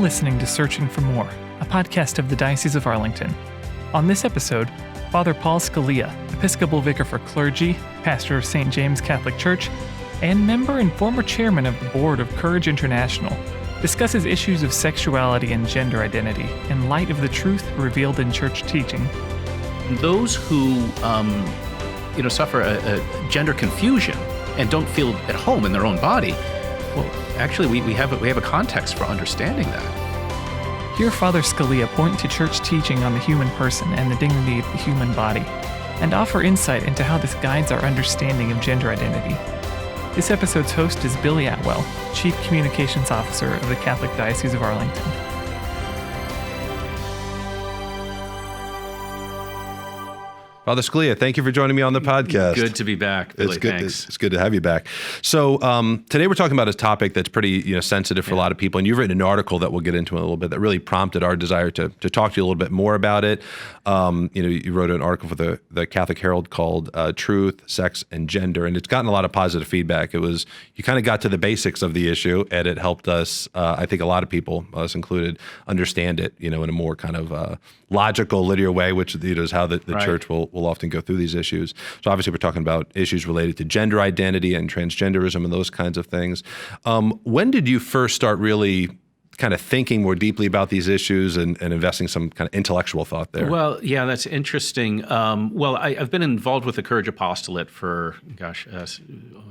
listening to Searching for More, a podcast of the Diocese of Arlington. On this episode, Father Paul Scalia, Episcopal Vicar for Clergy, pastor of St. James Catholic Church, and member and former chairman of the board of Courage International, discusses issues of sexuality and gender identity in light of the truth revealed in church teaching. Those who suffer a gender confusion and don't feel at home in their own body, well, actually, we have a context for understanding that. Hear Father Scalia point to church teaching on the human person and the dignity of the human body, and offer insight into how this guides our understanding of gender identity. This episode's host is Billy Atwell, Chief Communications Officer of the Catholic Diocese of Arlington. Father Scalia, thank you for joining me on the podcast. Good to be back, Billy. Thanks. It's good to have you back. So today we're talking about a topic that's pretty sensitive for a lot of people, and you've written an article that we'll get into in a little bit that really prompted our desire to talk to you a little bit more about it. You wrote an article for the Catholic Herald called Truth, Sex, and Gender, and it's gotten a lot of positive feedback. You kind of got to the basics of the issue, and it helped us, I think a lot of people, us included, understand it, in a more kind of logical, linear way, which is how the right. Church will often go through these issues. So obviously we're talking about issues related to gender identity and transgenderism and those kinds of things. When did you first start really kind of thinking more deeply about these issues and investing some kind of intellectual thought there? Well, yeah, that's interesting. I've been involved with the Courage Apostolate for,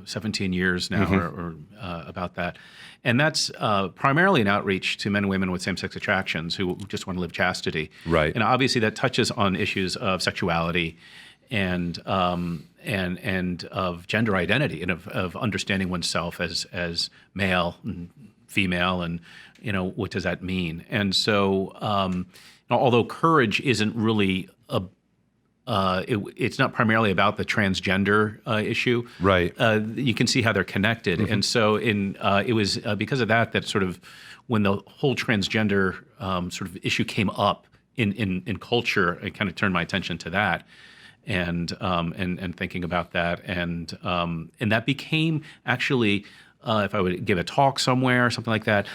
17 years now, or about that. And that's primarily an outreach to men and women with same-sex attractions who just want to live chastity. Right. And obviously that touches on issues of sexuality and of gender identity and of understanding oneself as male and female, and what does that mean? And so, although courage isn't really it's not primarily about the transgender issue, right? You can see how they're connected, and so it was because of that sort of when the whole transgender sort of issue came up in culture, it kind of turned my attention to that. And thinking about that, and that became actually, if I would give a talk somewhere or something like that,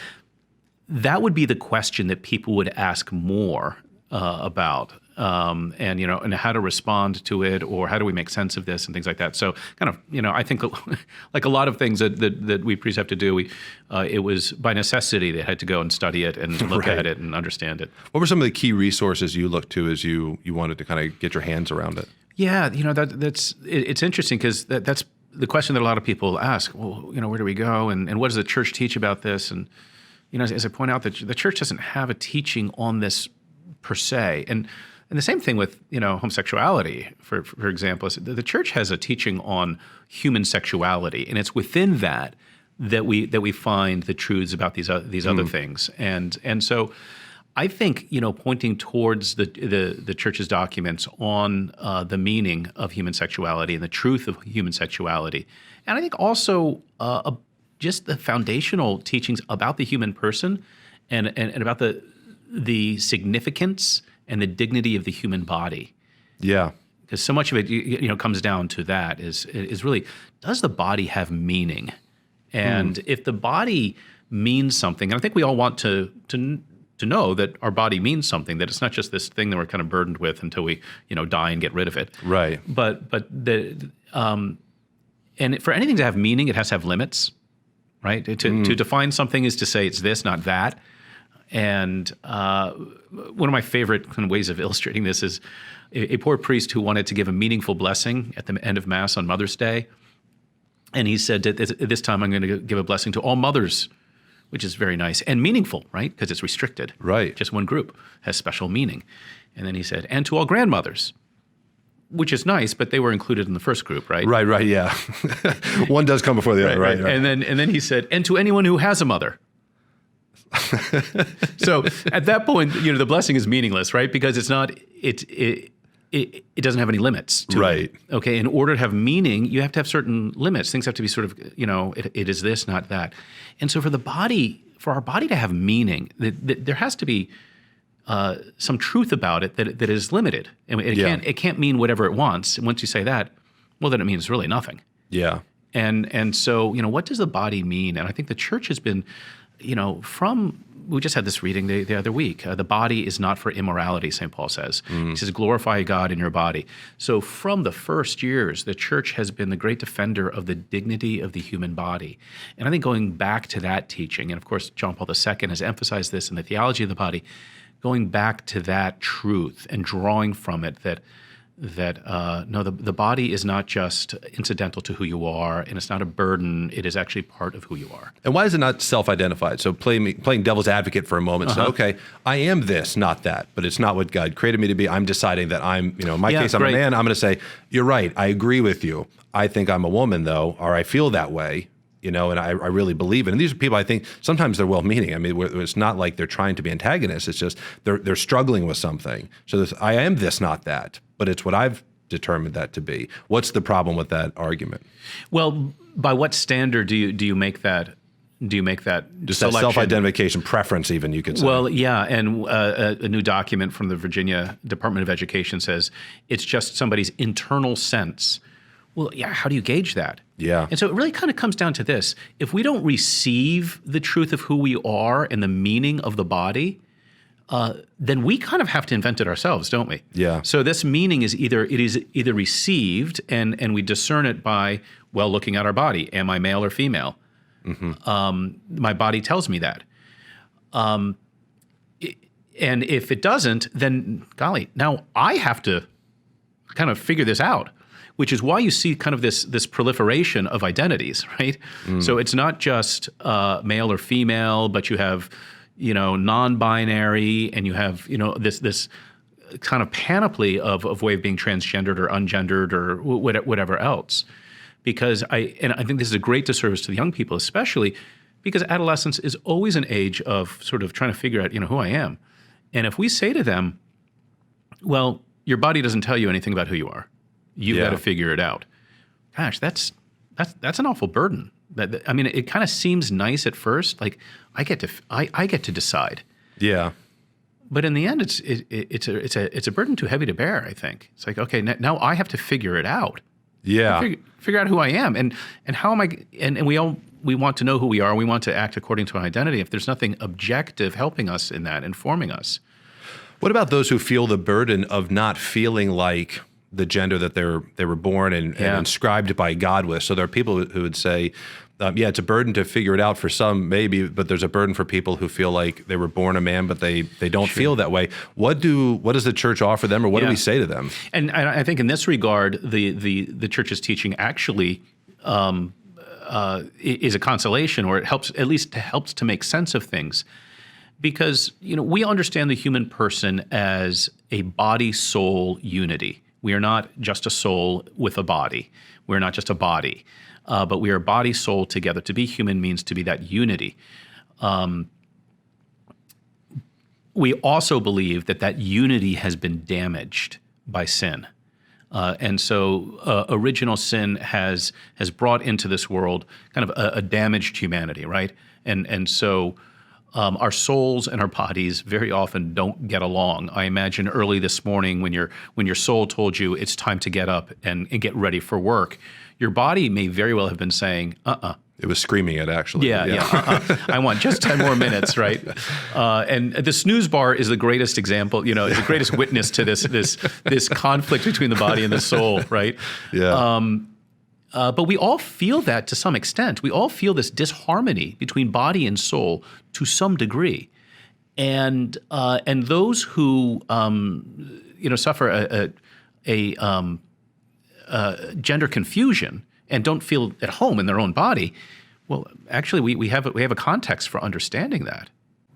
that would be the question that people would ask more about, and how to respond to it, or how do we make sense of this and things like that. So kind of, I think like a lot of things that we priests have to do, it was by necessity they had to go and study it and look right. at it and understand it. What were some of the key resources you looked to as you wanted to kind of get your hands around it? Yeah, it's interesting because that's the question that a lot of people ask. Well, where do we go, and what does the church teach about this? And as I point out, that the church doesn't have a teaching on this per se, and the same thing with homosexuality, for example. The church has a teaching on human sexuality, and it's within that we find the truths about these other things, and so. I think, pointing towards the church's documents on the meaning of human sexuality and the truth of human sexuality, and I think also just the foundational teachings about the human person and about the significance and the dignity of the human body. Yeah. Because so much of it, comes down to that is really, does the body have meaning? And if the body means something, and I think we all want to know that our body means something, that it's not just this thing that we're kind of burdened with until we, die and get rid of it. Right. But and for anything to have meaning, it has to have limits, right? To define something is to say it's this, not that. And one of my favorite kind of ways of illustrating this is a poor priest who wanted to give a meaningful blessing at the end of Mass on Mother's Day. And he said, at this time I'm going to give a blessing to all mothers, which is very nice and meaningful, right? Because it's restricted. Right. Just one group has special meaning. And then he said, and to all grandmothers, which is nice, but they were included in the first group, right? Right, yeah. One does come before the other, right? And then he said, and to anyone who has a mother. So at that point, the blessing is meaningless, right? Because it's not, it doesn't have any limits to right. it. Okay, in order to have meaning, you have to have certain limits. Things have to be sort of, it is this, not that. And so for our body to have meaning, there has to be some truth about it that is limited. And it can't mean whatever it wants. And once you say that, well, then it means really nothing. Yeah. And so, what does the body mean? And I think the church has been, from we just had this reading the other week. The body is not for immorality, St. Paul says. He says, glorify God in your body. So from the first years, the church has been the great defender of the dignity of the human body. And I think going back to that teaching, and of course, John Paul II has emphasized this in the theology of the body, going back to that truth and drawing from it that no, the body is not just incidental to who you are, and it's not a burden. It is actually part of who you are. And why is it not self-identified? So playing devil's advocate for a moment. So, okay, I am this, not that, but it's not what God created me to be. I'm deciding that I'm, in my case, I'm a man. I'm going to say, you're right. I agree with you. I think I'm a woman, though, or I feel that way. And I really believe it. And these are people, I think, sometimes they're well-meaning. I mean, it's not like they're trying to be antagonists. It's just they're struggling with something. So I am this, not that, but it's what I've determined that to be. What's the problem with that argument? Well, by what standard do you make that? Just that self-identification preference, even, you could say. Well, yeah, and a new document from the Virginia Department of Education says it's just somebody's internal sense. Well, yeah, how do you gauge that? Yeah. And so it really kind of comes down to this. If we don't receive the truth of who we are and the meaning of the body, then we kind of have to invent it ourselves, don't we? Yeah. So this meaning is either received and we discern it by, well, looking at our body. Am I male or female? My body tells me that. And if it doesn't, then golly, now I have to kind of figure this out. Which is why you see kind of this proliferation of identities, right? So it's not just male or female, but you have, non-binary, and you have, this kind of panoply of way of being transgendered or ungendered or whatever else. Because I think this is a great disservice to the young people, especially because adolescence is always an age of sort of trying to figure out, who I am. And if we say to them, well, your body doesn't tell you anything about who you are. You've got to figure it out. Gosh, that's an awful burden. I mean, it kind of seems nice at first, like I get to decide. Yeah. But in the end, it's a burden too heavy to bear. I think it's like, okay, now I have to figure it out. Yeah. Figure out who I am and how am I? And we want to know who we are. We want to act according to an identity. If there's nothing objective helping us in that, informing us. What about those who feel the burden of not feeling like the gender that they were born and inscribed by God with? So there are people who would say, it's a burden to figure it out for some, maybe, but there's a burden for people who feel like they were born a man, but they don't feel that way. What does the church offer them, or what do we say to them? And I think in this regard, the church's teaching actually is a consolation, or it helps to make sense of things. Because we understand the human person as a body-soul unity. We are not just a soul with a body. We're not just a body, but we are body, soul together. To be human means to be that unity. We also believe that unity has been damaged by sin. And so original sin has brought into this world kind of a damaged humanity, right? And so our souls and our bodies very often don't get along. I imagine early this morning when your soul told you it's time to get up and get ready for work, your body may very well have been saying, It was screaming it, actually. I want just 10 more minutes, right? And the snooze bar is the greatest example, is the greatest witness to this conflict between the body and the soul, right? Yeah. But we all feel that to some extent. We all feel this disharmony between body and soul to some degree, and those who suffer a gender confusion and don't feel at home in their own body, well, actually, we have a context for understanding that.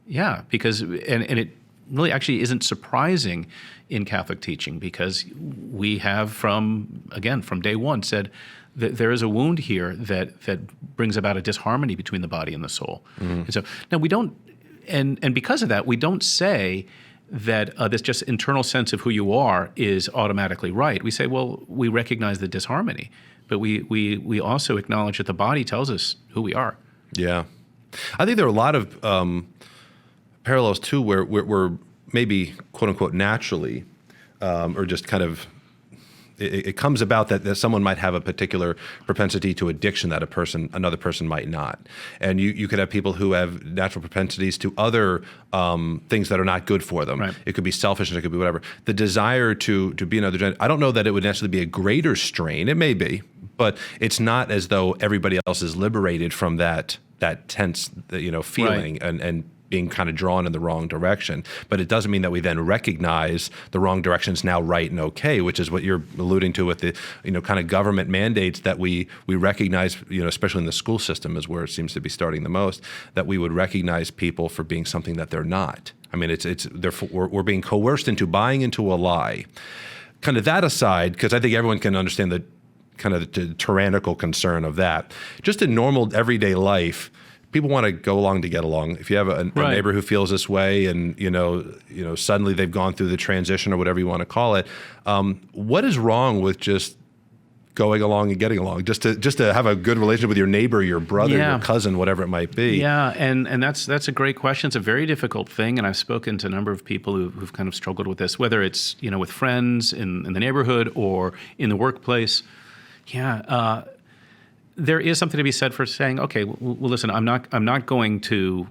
Yeah, because and it really actually isn't surprising in Catholic teaching, because we have from day one said that there is a wound here that brings about a disharmony between the body and the soul. Mm-hmm. And so now we don't, and because of that, we don't say that this just internal sense of who you are is automatically right. We say, well, we recognize the disharmony, but we also acknowledge that the body tells us who we are. Yeah. I think there are a lot of parallels too where maybe quote unquote naturally or just kind of it comes about that someone might have a particular propensity to addiction that another person might not. And you could have people who have natural propensities to other things that are not good for them. Right. It could be selfishness, it could be whatever. The desire to be another gender, I don't know that it would necessarily be a greater strain. It may be, but it's not as though everybody else is liberated from that tense, feeling right. and being kind of drawn in the wrong direction. But it doesn't mean that we then recognize the wrong direction is now right and okay, which is what you're alluding to with the, kind of government mandates that we recognize, especially in the school system is where it seems to be starting the most, that we would recognize people for being something that they're not. I mean, we're being coerced into buying into a lie. Kind of that aside, because I think everyone can understand the kind of the tyrannical concern of that. Just in normal everyday life, people want to go along to get along. If you have a right. neighbor who feels this way, and suddenly they've gone through the transition or whatever you want to call it, what is wrong with just going along and getting along? Just to have a good relationship with your neighbor, your brother, yeah. your cousin, whatever it might be. Yeah, and that's a great question. It's a very difficult thing, and I've spoken to a number of people who've kind of struggled with this, whether it's with friends in the neighborhood or in the workplace. Yeah. There is something to be said for saying, okay, well, listen, I'm not going to,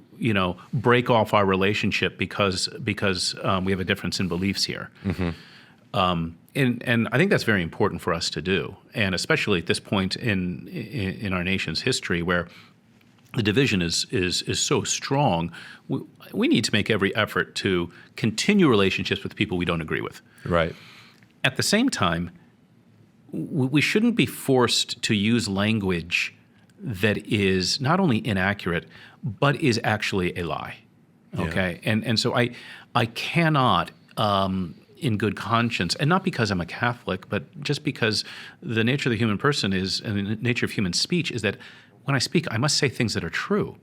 break off our relationship because we have a difference in beliefs here. Mm-hmm. And I think that's very important for us to do, and especially at this point in our nation's history, where the division is so strong, we need to make every effort to continue relationships with people we don't agree with. Right. At the same time, we shouldn't be forced to use language that is not only inaccurate, but is actually a lie. Okay, yeah. And so I cannot, in good conscience, and not because I'm a Catholic, but just because the nature of the human person is, and the nature of human speech is that when I speak, I must say things that are true.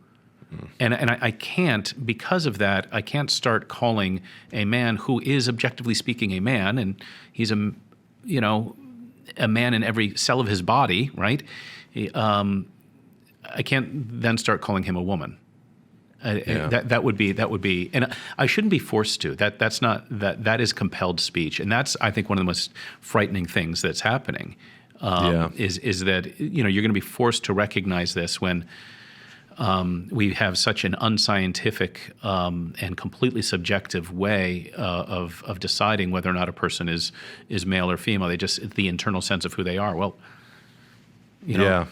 Mm. And I can't, because of that, I can't start calling a man who is objectively speaking a man, and he's a man in every cell of his body, right? I can't then start calling him a woman. That would be, and I shouldn't be forced to. That is compelled speech, and that's, I think, one of the most frightening things that's happening. Is that you're going to be forced to recognize this when we have such an unscientific and completely subjective way of deciding whether or not a person is male or female. The internal sense of who they are. Well, Yeah,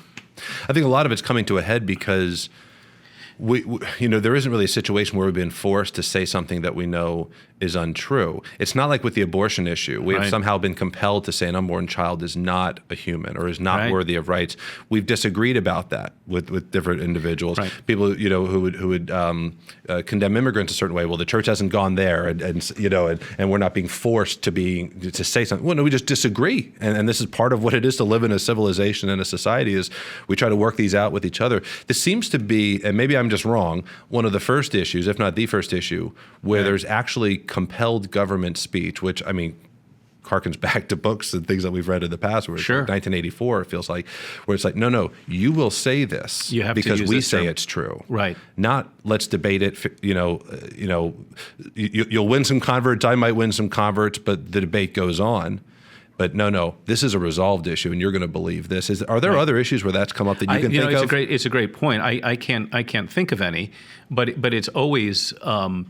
I think a lot of it's coming to a head because we there isn't really a situation where we've been forced to say something that we know is untrue. It's not like with the abortion issue. We have somehow been compelled to say an unborn child is not a human or is not worthy of rights. We've disagreed about that with different individuals. Right. People, who would condemn immigrants a certain way. Well, the church hasn't gone there, and we're not being forced to say something. Well, no, we just disagree, and this is part of what it is to live in a civilization and a society. Is we try to work these out with each other. This seems to be, and maybe I'm just wrong, one of the first issues, if not the first issue, where there's actually compelled government speech, which, I mean, harkens back to books and things that we've read in the past, where it's like 1984, it feels like, where it's like, no, you will say this because we say it's true. Right. Not let's debate it, you'll win some converts, I might win some converts, but the debate goes on. But no, this is a resolved issue, and you're going to believe this. Are there other issues where that's come up that you can think of? It's a great point. I can't think of any, but it's always a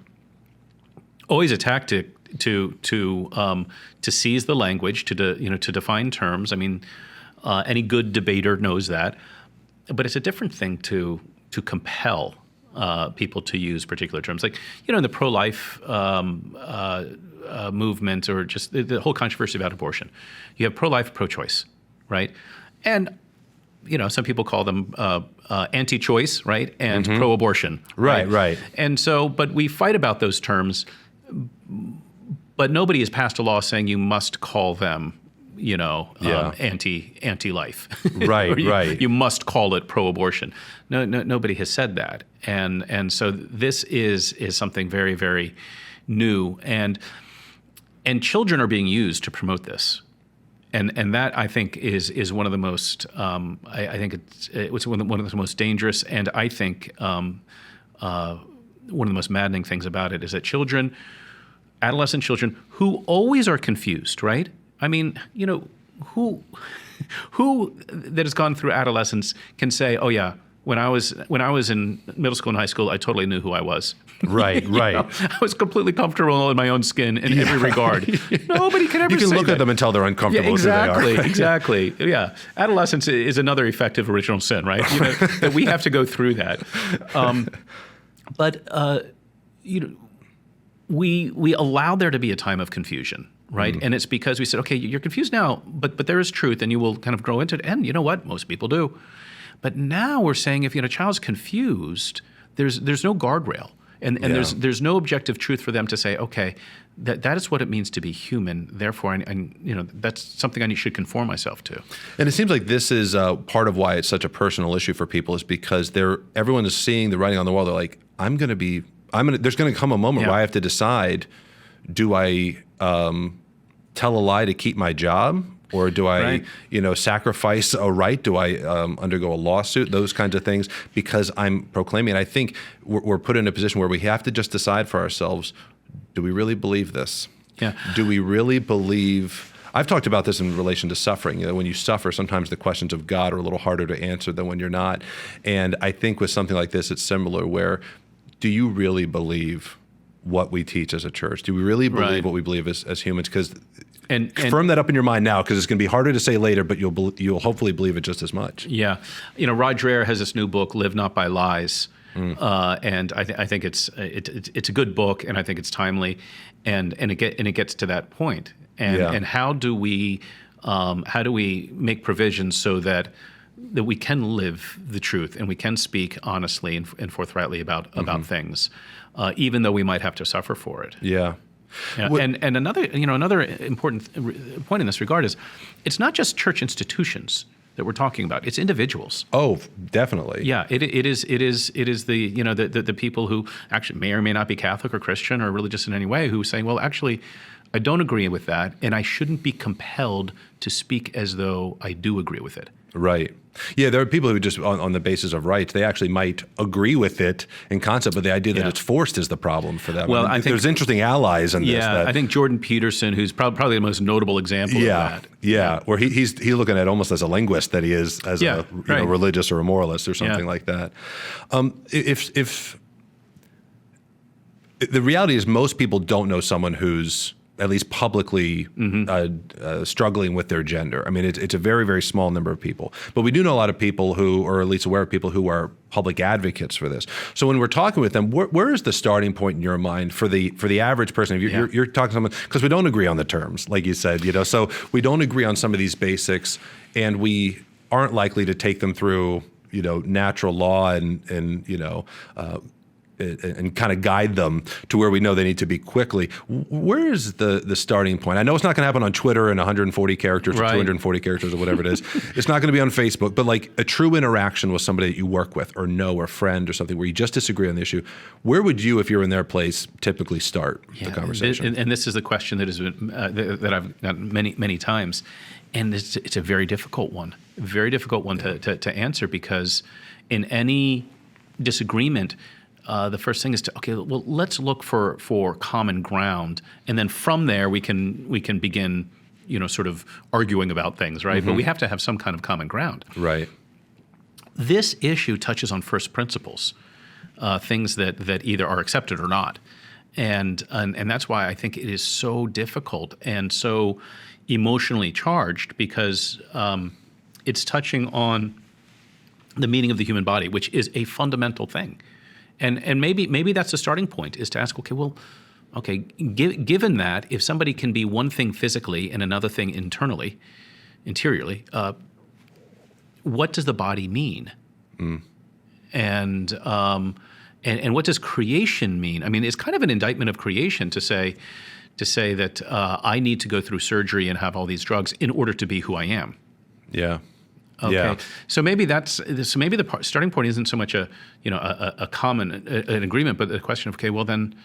tactic to seize the language, to define terms. I mean, any good debater knows that, but it's a different thing to compel people to use particular terms, like in the pro-life movement, or just the whole controversy about abortion. You have pro-life, pro-choice, right? And some people call them anti-choice, right? And pro-abortion, right? And so, but we fight about those terms, but nobody has passed a law saying you must call them, anti-life, right? You must call it pro-abortion. No, nobody has said that, and so this is something very, very new, and children are being used to promote this, and that, I think, is one of the most I think it's one of the most dangerous, and I think one of the most maddening things about it is that adolescent children who always are confused, right? I mean, who that has gone through adolescence can say, oh yeah, when I was in middle school and high school, I totally knew who I was. Right, right. I was completely comfortable in my own skin in every regard. Nobody can ever say that. You can look at them and tell they're uncomfortable. Yeah, exactly, who they are. Exactly. Yeah, adolescence is another effective original sin, right? That we have to go through that. But we allow there to be a time of confusion, right? And it's because we said, okay, you're confused now, but there is truth, and you will kind of grow into it. And you know what? Most people do. But now we're saying if a child's confused, there's no guardrail. And there's no objective truth for them to say, okay, that is what it means to be human. Therefore, that's something I should conform myself to. And it seems like this is part of why it's such a personal issue for people, is because everyone is seeing the writing on the wall. They're like, there's going to come a moment where I have to decide: do I tell a lie to keep my job? Or do I, sacrifice a right? Do I undergo a lawsuit? Those kinds of things, because I'm proclaiming. And I think we're put in a position where we have to just decide for ourselves: do we really believe this? Yeah. Do we really believe? I've talked about this in relation to suffering. When you suffer, sometimes the questions of God are a little harder to answer than when you're not. And I think with something like this, it's similar. Where do you really believe what we teach as a church? Do we really believe what we believe as humans? Because and firm that up in your mind now, because it's going to be harder to say later, but you'll hopefully believe it just as much. Yeah. Rod Dreher has this new book, Live Not by Lies. And I think it's a good book, and I think it's timely, and it gets to that point. And how do we make provisions so that we can live the truth and we can speak honestly and forthrightly about things, even though we might have to suffer for it. Yeah. Yeah. And another important point in this regard is, it's not just church institutions that we're talking about; it's individuals. Oh, definitely. Yeah, it is the people who actually may or may not be Catholic or Christian or religious in any way, who are saying, well, actually, I don't agree with that, and I shouldn't be compelled to speak as though I do agree with it. Right. Yeah, there are people who just, on the basis of rights, they actually might agree with it in concept, but the idea that it's forced is the problem for them. Well, I think there's interesting allies in this. Yeah, I think Jordan Peterson, who's probably the most notable example of that. Yeah, where he's looking at almost as a linguist that he is as a religious or a moralist or something like that. If the reality is, most people don't know someone who's at least publicly struggling with their gender. I mean, it's a very, very small number of people. But we do know a lot of people who, or at least aware of people who are public advocates for this. So when we're talking with them, where is the starting point in your mind for the average person? If you're talking to someone, because we don't agree on the terms, like you said, so we don't agree on some of these basics, and we aren't likely to take them through, natural law and kind of guide them to where we know they need to be quickly. Where is the starting point? I know it's not going to happen on Twitter in 140 characters or 240 characters or whatever it is. It's not going to be on Facebook, but like a true interaction with somebody that you work with or know or friend or something where you just disagree on the issue. Where would you, if you're in their place, typically start the conversation? And this is the question that has been that I've gotten many times, and it's a very difficult one to answer, because in any disagreement, the first thing is let's look for common ground, and then from there we can begin, sort of arguing about things, right? But we have to have some kind of common ground. Right. This issue touches on first principles, things that either are accepted or not, and that's why I think it is so difficult and so emotionally charged, because it's touching on the meaning of the human body, which is a fundamental thing. And maybe that's the starting point, is to ask, given that, if somebody can be one thing physically and another thing interiorly, what does the body mean? And what does creation mean? I mean, it's kind of an indictment of creation to say that I need to go through surgery and have all these drugs in order to be who I am. Yeah. Okay. Yeah. So maybe the starting point isn't so much a common an agreement, but the question of, well then,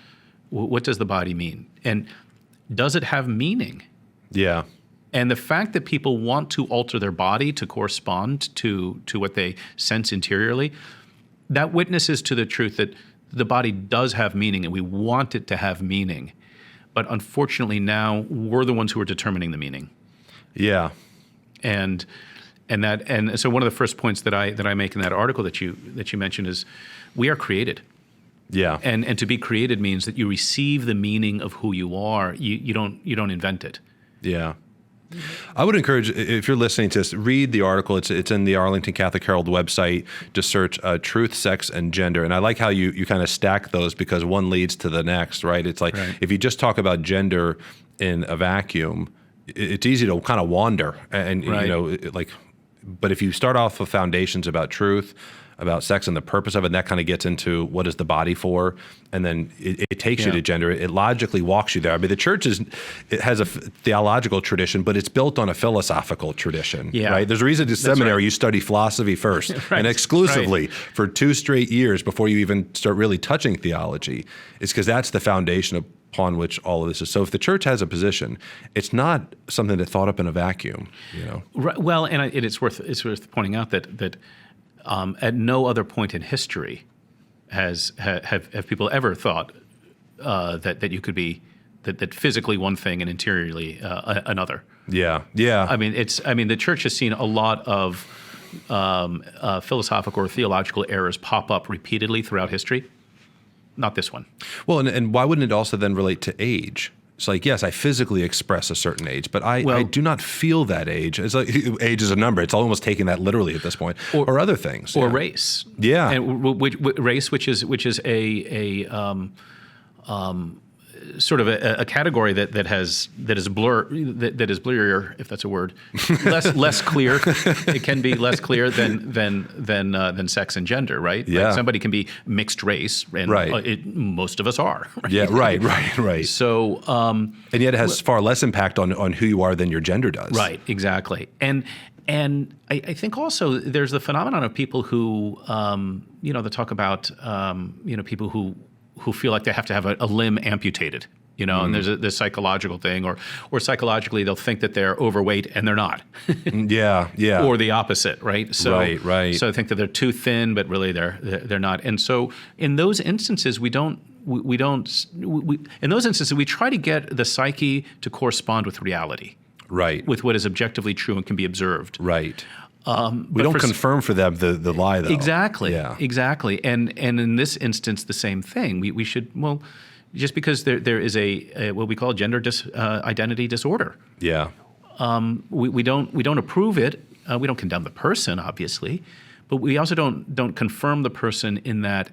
what does the body mean, and does it have meaning? Yeah. And the fact that people want to alter their body to correspond to what they sense interiorly, that witnesses to the truth that the body does have meaning, and we want it to have meaning. But unfortunately, now we're the ones who are determining the meaning. Yeah. And so one of the first points that I make in that article that you mentioned is we are created. Yeah. And to be created means that you receive the meaning of who you are. You don't invent it. Yeah. I would encourage, if you're listening to this, read the article. It's in the Arlington Catholic Herald website. Just search truth, sex, and gender. And I like how you kind of stack those because one leads to the next, right? It's like if you just talk about gender in a vacuum, it's easy to kind of wander. And but if you start off with foundations about truth, about sex and the purpose of it, and that kind of gets into what is the body for, and then it takes you to gender. It logically walks you there. I mean, the church it has a theological tradition, but it's built on a philosophical tradition, right? There's a reason to seminary you study philosophy first and exclusively for 2 straight years before you even start really touching theology. It's because that's the foundation upon which all of this is. So if the church has a position, it's not something that's thought up in a vacuum, Right, well, and it's worth pointing out that at no other point in history have people ever thought that you could be that physically one thing and interiorly another. Yeah. I mean, the church has seen a lot of philosophical or theological errors pop up repeatedly throughout history. Not this one. Well, and why wouldn't it also then relate to age? It's like, yes, I physically express a certain age, but I do not feel that age. It's like age is a number. It's almost taking that literally at this point, or other things, or race. Yeah, and race, which is a sort of a category that is blurrier, if that's a word, less clear. It can be less clear than sex and gender, right? Yeah. Like somebody can be mixed race, and most of us are. Right? Yeah, right. So, and yet it has far less impact on who you are than your gender does. Right, exactly. And I think also there's the phenomenon of people who, they talk about, people who feel like they have to have a limb amputated, and there's this psychological thing, or psychologically they'll think that they're overweight and they're not. Yeah. Or the opposite, right? So, right. So I think that they're too thin, but really they're not. And so in those instances, we try to get the psyche to correspond with reality. Right. With what is objectively true and can be observed. Right. We don't confirm for them the lie, though. Exactly. Yeah. Exactly. And in this instance, the same thing. We should, just because there is a what we call gender identity disorder. Yeah. We don't approve it. We don't condemn the person, obviously, but we also don't confirm the person in that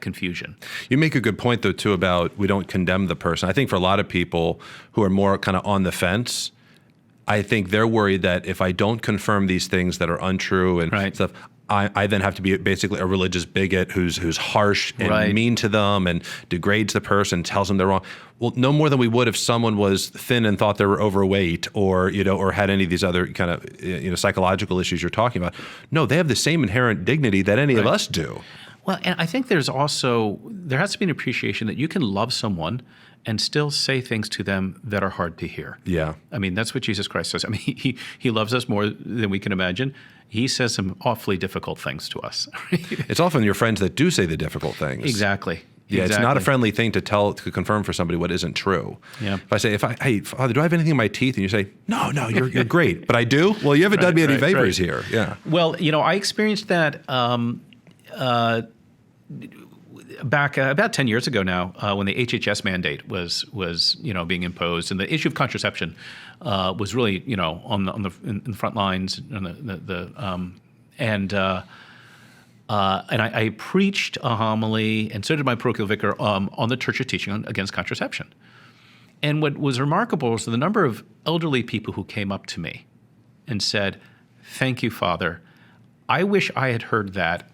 confusion. You make a good point, though, too, about we don't condemn the person. I think for a lot of people who are more kind of on the fence, I think they're worried that if I don't confirm these things that are untrue and stuff, I then have to be basically a religious bigot who's harsh and mean to them and degrades the person, tells them they're wrong. Well, no more than we would if someone was thin and thought they were overweight or had any of these other kind of psychological issues you're talking about. No, they have the same inherent dignity that any of us do. Well, and I think there has to be an appreciation that you can love someone and still say things to them that are hard to hear. Yeah. I mean, that's what Jesus Christ says. I mean, he loves us more than we can imagine. He says some awfully difficult things to us. It's often your friends that do say the difficult things. Exactly. Yeah, It's not a friendly thing to confirm for somebody what isn't true. Yeah. If I say, hey, Father, do I have anything in my teeth? And you say, no, you're great. But I do? Well, you haven't done me any favors here. Yeah. Well, I experienced that back about 10 years ago now, when the HHS mandate was being imposed, and the issue of contraception was really in the front lines, and I preached a homily, and so did my parochial vicar, on the Church's teaching against contraception. And what was remarkable was the number of elderly people who came up to me and said, "Thank you, Father. I wish I had heard that,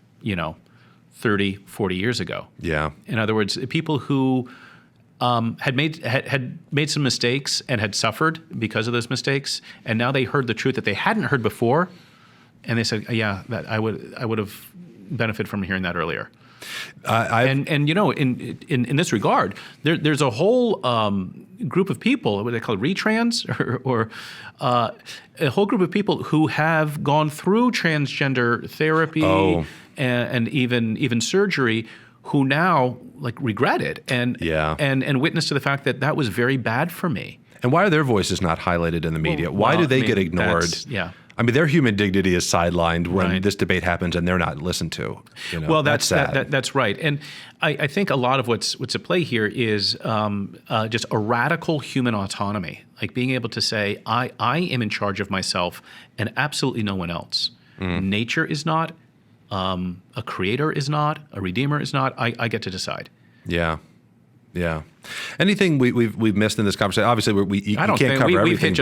30, 40 years ago." Yeah. In other words, people who had made some mistakes and had suffered because of those mistakes, and now they heard the truth that they hadn't heard before, and they said, "Yeah, that I would have benefited from hearing that earlier." In this regard, there's a whole group of people, what they call retrans, or a whole group of people who have gone through transgender therapy and even surgery, who now regret it and witness to the fact that was very bad for me. And why are their voices not highlighted in the media? Why do they get ignored? Yeah. I mean, their human dignity is sidelined when this debate happens and they're not listened to. Well, that's sad. That's right. And I think a lot of what's at play here is just a radical human autonomy, like being able to say, I am in charge of myself and absolutely no one else. Nature is not, a creator is not, a redeemer is not. I get to decide. Yeah. Yeah. Anything we've missed in this conversation? Obviously, you can't cover everything,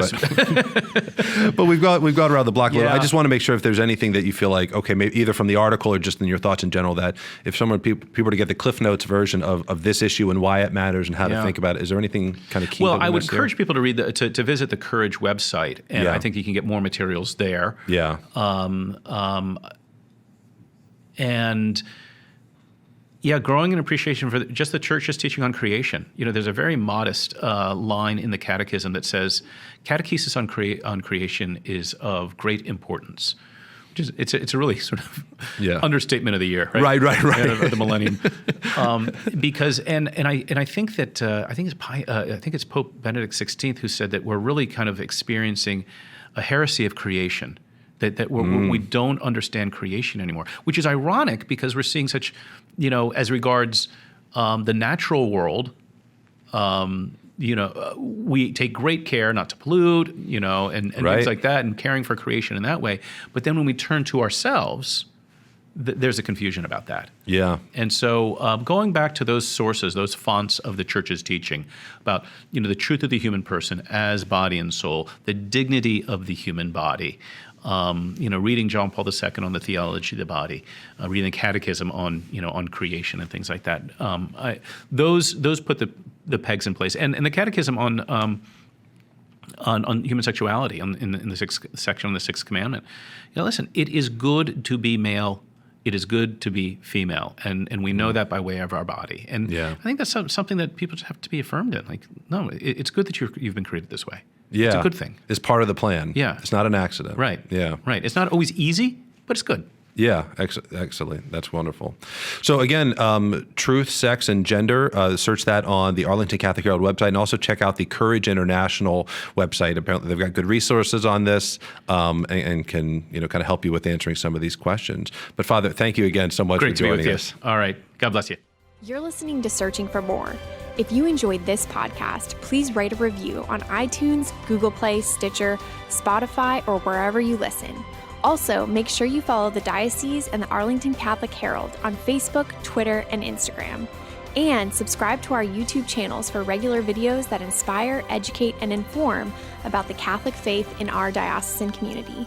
but we've gone around the block a little. I just want to make sure if there's anything that you feel like, okay, maybe either from the article or just in your thoughts in general, that if people were to get the Cliff Notes version of this issue and why it matters and how to think about it, is there anything kind of key? Well, I would encourage people to read to visit the Courage website, and I think you can get more materials there. Yeah. Growing an appreciation for just the Church's teaching on creation. There's a very modest line in the Catechism that says, "Catechesis on creation is of great importance," which is it's a really sort of understatement of the year, right? Right. Of the millennium, because I think that I think it's Pope Benedict XVI who said that we're really kind of experiencing a heresy of creation. That we don't understand creation anymore, which is ironic because we're seeing such, as regards the natural world, we take great care not to pollute, and things like that, and caring for creation in that way. But then when we turn to ourselves, there's a confusion about that. Yeah. And so going back to those sources, those fonts of the Church's teaching about, the truth of the human person as body and soul, the dignity of the human body, reading John Paul II on the theology of the body, reading the Catechism on creation and things like that. Those put the pegs in place, and the Catechism on human sexuality in the sixth section on the Sixth Commandment. Listen, it is good to be male. It is good to be female, and we know that by way of our body. And I think that's something that people have to be affirmed in. Like, no, it's good that you've been created this way. Yeah. It's a good thing. It's part of the plan. Yeah. It's not an accident. Right. Yeah. Right. It's not always easy, but it's good. Yeah, excellent. That's wonderful. So again, truth, sex, and gender, search that on the Arlington Catholic Herald website, and also check out the Courage International website. Apparently they've got good resources on this and can kind of help you with answering some of these questions. But Father, thank you again so much for joining us. All right. God bless you. You're listening to Searching for More. If you enjoyed this podcast, please write a review on iTunes, Google Play, Stitcher, Spotify, or wherever you listen. Also, make sure you follow the Diocese and the Arlington Catholic Herald on Facebook, Twitter, and Instagram. And subscribe to our YouTube channels for regular videos that inspire, educate, and inform about the Catholic faith in our diocesan community.